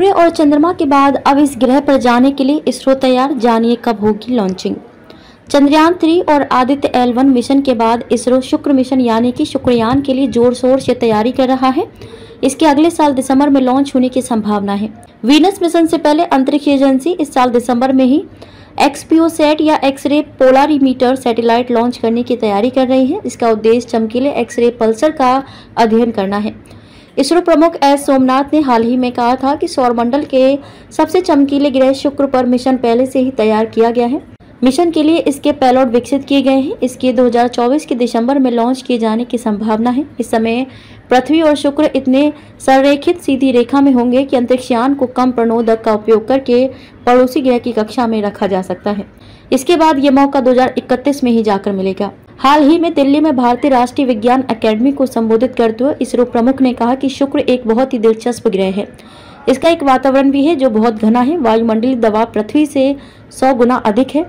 सूर्य और चंद्रमा के बाद अब इस ग्रह पर जाने के लिए इसरो तैयार। जानिए कब होगी लॉन्चिंग। चंद्रयान 3 और आदित्य L1 मिशन के बाद इसरो शुक्र मिशन यानी कि शुक्रयान के लिए जोर शोर से तैयारी कर रहा है। इसके अगले साल दिसंबर में लॉन्च होने की संभावना है। वीनस मिशन से पहले अंतरिक्ष एजेंसी इस साल दिसंबर में ही एक्सपीओसैट या एक्सरे पोलारीमीटर सैटेलाइट लॉन्च करने की तैयारी कर रही है। इसका उद्देश्य चमकीले एक्सरे पल्सर का अध्ययन करना है। इसरो प्रमुख एस सोमनाथ ने हाल ही में कहा था कि सौरमंडल के सबसे चमकीले ग्रह शुक्र पर मिशन पहले से ही तैयार किया गया है। मिशन के लिए इसके पेलोड विकसित किए गए हैं। इसके 2024 के दिसंबर में लॉन्च किए जाने की संभावना है। इस समय पृथ्वी और शुक्र इतने संरेखित सीधी रेखा में होंगे कि अंतरिक्षयान को कम प्रणोदक का उपयोग करके पड़ोसी ग्रह की कक्षा में रखा जा सकता है। इसके बाद ये मौका 2031 में ही जाकर मिलेगा। हाल ही में दिल्ली में भारतीय राष्ट्रीय विज्ञान अकेडमी को संबोधित करते हुए इसरो प्रमुख ने कहा कि शुक्र एक बहुत ही दिलचस्प ग्रह है। इसका एक वातावरण भी है जो बहुत घना है। वायुमंडलीय दबाव पृथ्वी से 100 गुना अधिक है।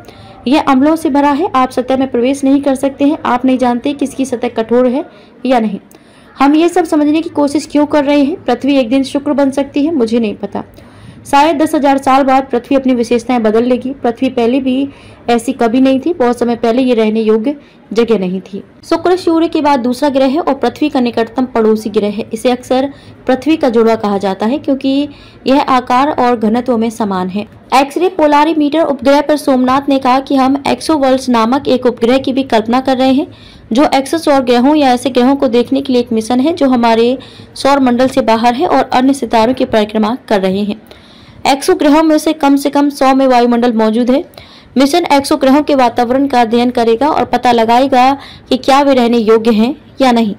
यह अम्लों से भरा है। आप सतह में प्रवेश नहीं कर सकते हैं। आप नहीं जानते कि इसकी सतह कठोर है या नहीं। हम ये सब समझने की कोशिश क्यों कर रहे हैं? पृथ्वी एक दिन शुक्र बन सकती है, मुझे नहीं पता। शायद 10,000 साल बाद पृथ्वी अपनी विशेषताएं बदल लेगी। पृथ्वी पहले भी ऐसी कभी नहीं थी। बहुत समय पहले ये रहने योग्य जगह नहीं थी। शुक्र सूर्य के बाद दूसरा ग्रह है और पृथ्वी का निकटतम पड़ोसी ग्रह है। इसे अक्सर पृथ्वी का जुड़वा कहा जाता है क्योंकि यह आकार और घनत्व में समान है। एक्सरे पोलारीमीटर उपग्रह पर सोमनाथ ने कहा कि हम एक्सोवर्ल्ड्स नामक एक उपग्रह की भी कल्पना कर रहे हैं जो एक्सोसौर ग्रहों या ऐसे ग्रहों को देखने के लिए एक मिशन है जो हमारे सौर मंडल से बाहर है और अन्य सितारों की परिक्रमा कर रहे हैं। एक्सो ग्रहों में से कम 100 में वायुमंडल मौजूद है। मिशन एक्सो ग्रहों के वातावरण का अध्ययन करेगा और पता लगाएगा कि क्या वे रहने योग्य हैं या नहीं।